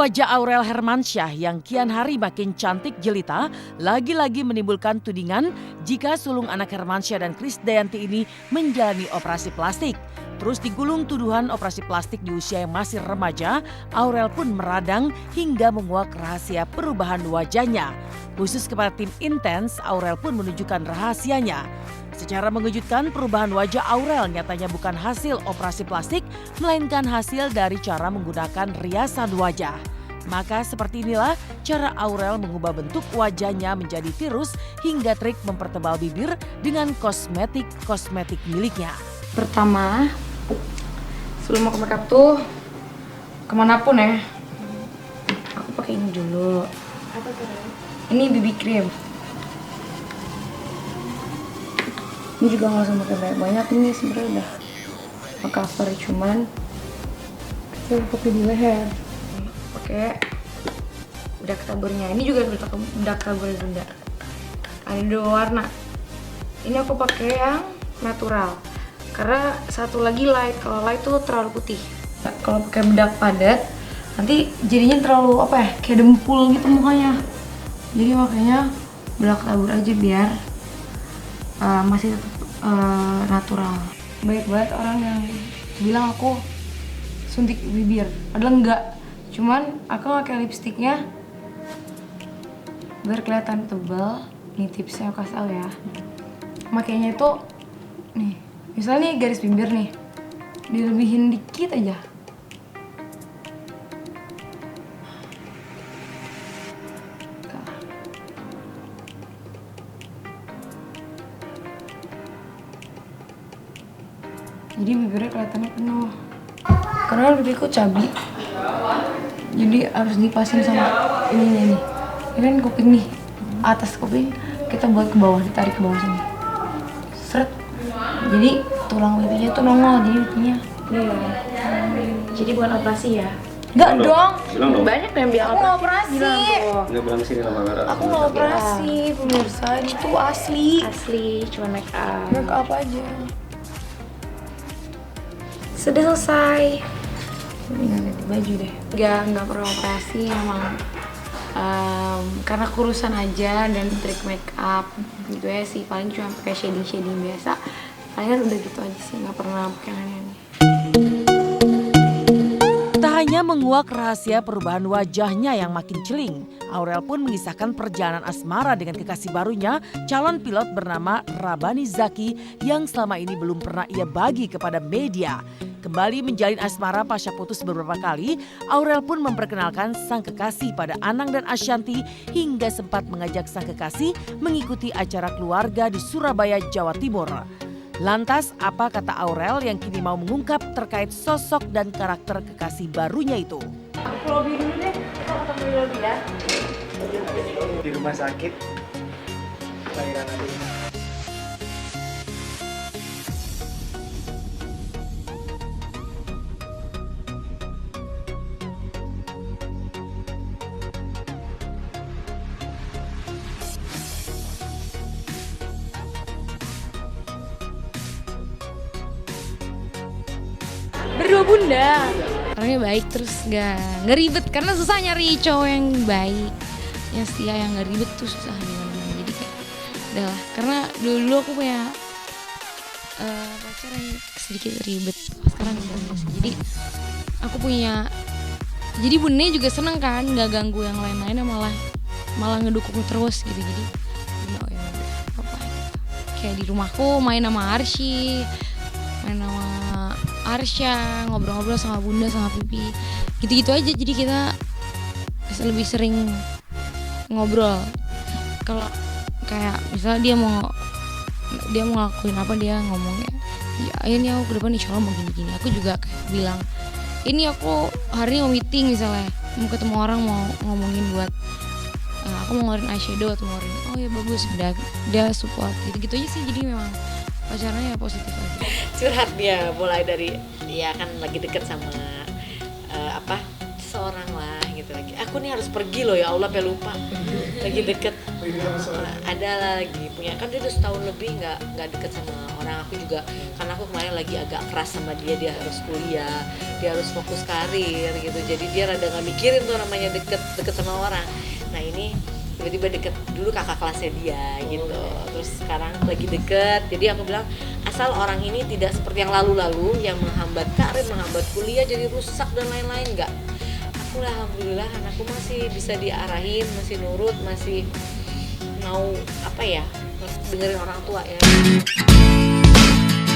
Wajah Aurel Hermansyah yang kian hari makin cantik jelita lagi-lagi menimbulkan tudingan jika sulung anak Hermansyah dan Krisdayanti ini menjalani operasi plastik. Terus digulung tuduhan operasi plastik di usia yang masih remaja, Aurel pun meradang hingga menguak rahasia perubahan wajahnya. Khusus kepada tim Intens, Aurel pun menunjukkan rahasianya. Secara mengejutkan, perubahan wajah Aurel nyatanya bukan hasil operasi plastik, melainkan hasil dari cara menggunakan riasan wajah. Maka seperti inilah cara Aurel mengubah bentuk wajahnya menjadi virus hingga trik mempertebal bibir dengan kosmetik miliknya. Pertama, sebelum mau ke makeup tuh kemanapun ya, aku pakai ini dulu. Apa tuh? Ini BB cream. Ini juga nggak usah pakai banyak, ini sebenarnya udah cover, cuman Saya pakai di leher. pakai bedak taburnya. Ini juga bedak tabur bunda. Ada 2 warna. Ini aku pakai yang natural. Karena satu lagi light. Kalau light tuh terlalu putih. Kalau pakai bedak padat, nanti jadinya terlalu apa ya? Kayak dempul gitu mukanya. Jadi makanya bedak tabur aja biar masih tetap natural. Baik banget orang yang bilang aku suntik bibir, padahal enggak. Cuman aku pakai lipstiknya biar kelihatan tebal. Ini tipsnya aku kasih tau ya. Makanya itu nih, misalnya nih garis bibir nih, dilebihin dikit aja. Jadi bibirnya kelihatannya penuh. Karena bibirku cabi, jadi harus dipasin sama ini nih. Ini kan kuping nih, atas kuping kita buat ke bawah, ditarik ke bawah sini. Seret. Jadi tulang pipinya tuh nongol, jadi pipinya. Iya. Jadi bukan operasi ya? Enggak dong. Bilang dong. Banyak yang bilang Aku nggak operasi. Bilang tuh. Enggak bilang sini lah kamera. Aku nggak operasi, pemirsa. Itu asli. Asli, cuma make up. Make up aja. Sudah selesai. Tinggal ganti baju deh. Nggak perlu operasi, emang karena kurusan aja dan trik make up gitu ya sih. Paling cuma pakai shading biasa. Palingan udah gitu aja sih, nggak pernah pakai aneh-aneh. Tak hanya menguak rahasia perubahan wajahnya yang makin celing, Aurel pun mengisahkan perjalanan asmara dengan kekasih barunya, calon pilot bernama Rabani Zaki yang selama ini belum pernah ia bagi kepada media. Kembali menjalin asmara pasca putus beberapa kali, Aurel pun memperkenalkan sang kekasih pada Anang dan Ashanti hingga sempat mengajak sang kekasih mengikuti acara keluarga di Surabaya, Jawa Timur. Lantas apa kata Aurel yang kini mau mengungkap terkait sosok dan karakter kekasih barunya itu? Aku lobby dulu deh, kita ketemu di lobby ya. Di rumah sakit lahiran adik. Berdua bunda. Orangnya baik terus nggak ribet karena susah nyari cowok yang baik, yang setia, yang nggak ribet tuh susah dimana-mana. Jadi kayak udah lah, karena dulu aku punya pacar yang sedikit ribet, sekarang udah biasa. Jadi aku punya, jadi bunda juga seneng kan, nggak ganggu yang lain-lainnya, malah ngedukung terus gitu. Jadi oh ya udah apa gitu. Kayak di rumahku main sama Arsy, main sama Arsya, ngobrol-ngobrol sama bunda, sama pipi, gitu-gitu aja. Jadi kita lebih sering ngobrol. Kalau kayak misalnya dia mau ngelakuin apa, dia ngomongnya, ya ini aku ke depan insya Allah mau gini-gini. Aku juga kayak bilang, ini aku hari ini mau meeting misalnya, mau ketemu orang, mau ngomongin buat aku mau ngeluarin eyeshadow atau ngeluarin, oh ya bagus, dia support, gitu-gitu aja sih. Jadi memang pacarnya ya positif aja. Curhat dia mulai dari ya kan lagi deket sama seseorang lah gitu lagi. Aku aku nih harus pergi loh, ya Allah, sampai lupa. Lagi deket, ada lagi punya, kan dia udah setahun lebih nggak deket sama orang. Aku juga, karena aku kemarin lagi agak keras sama dia harus kuliah, dia harus fokus karir gitu. Jadi dia rada nggak mikirin tuh namanya deket sama orang. Nah ini tiba-tiba deket, dulu kakak kelasnya dia gitu, terus sekarang lagi deket. Jadi aku bilang, asal orang ini tidak seperti yang lalu-lalu yang menghambat karir, menghambat kuliah jadi rusak dan lain-lain, enggak. Aku alhamdulillah anakku masih bisa diarahin, masih nurut, masih mau dengerin orang tua ya.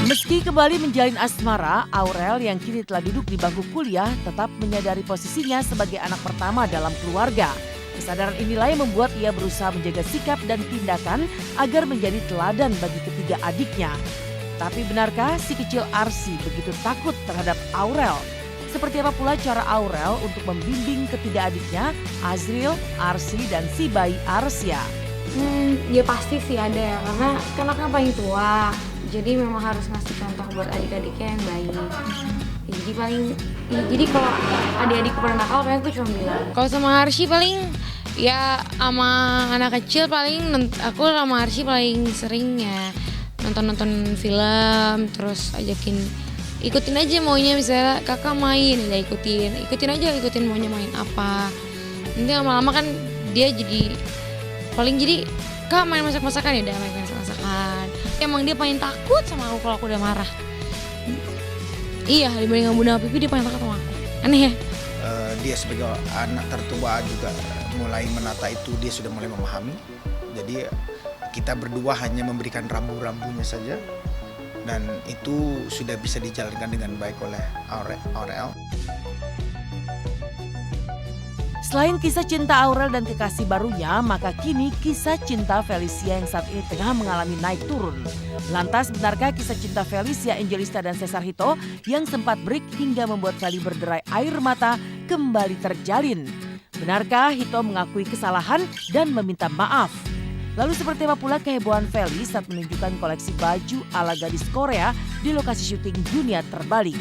Meski kembali menjalin asmara, Aurel yang kini telah duduk di bangku kuliah tetap menyadari posisinya sebagai anak pertama dalam keluarga. Kesadaran inilah yang membuat ia berusaha menjaga sikap dan tindakan agar menjadi teladan bagi ketiga adiknya. Tapi benarkah si kecil Arsy begitu takut terhadap Aurel? Seperti apa pula cara Aurel untuk membimbing ketiga adiknya, Azril, Arsy, dan si bayi Arsya? Ya pasti sih ada ya, karena kan anaknya paling tua. Jadi memang harus ngasih contoh buat adik-adiknya yang baik. Jadi kalau adik-adik pernah nakal, kayak aku cuma bilang. Kalau sama Arsy paling ya sama anak kecil paling aku sama Arsy paling sering ya nonton film, terus ikutin aja maunya, misalnya kakak main ya ikutin maunya main apa. Nanti lama-lama kan dia jadi kak main masak-masakan, ya udah main masak-masakan. Emang dia paling takut sama aku kalau aku udah marah. Iya, dibanding Bunda Pipi dia paling takut sama aku. Aneh ya? Dia sebagai anak tertua juga mulai menata itu, dia sudah mulai memahami. Jadi kita berdua hanya memberikan rambu-rambunya saja, dan itu sudah bisa dijalankan dengan baik oleh Aurel. Selain kisah cinta Aurel dan kekasih barunya, maka kini kisah cinta Felicia yang saat ini tengah mengalami naik turun. Lantas benarkah kisah cinta Felicia, Angelista, dan Cesar Hito yang sempat break hingga membuat Feli berderai air mata kembali terjalin? Benarkah Hito mengakui kesalahan dan meminta maaf? Lalu seperti apa pula kehebohan Feli saat menunjukkan koleksi baju ala gadis Korea di lokasi syuting Dunia Terbalik?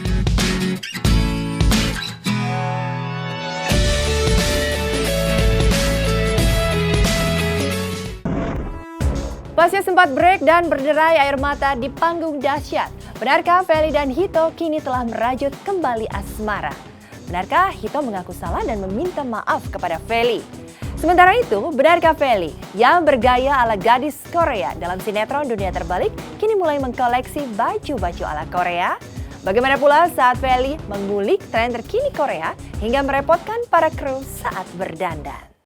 Pasca sempat break dan berderai air mata di panggung dahsyat, benarkah Feli dan Hito kini telah merajut kembali asmara? Benarkah Hito mengaku salah dan meminta maaf kepada Feli? Sementara itu, benarkah Feli yang bergaya ala gadis Korea dalam sinetron Dunia Terbalik kini mulai mengkoleksi baju-baju ala Korea? Bagaimana pula saat Feli mengulik tren terkini Korea hingga merepotkan para kru saat berdandan?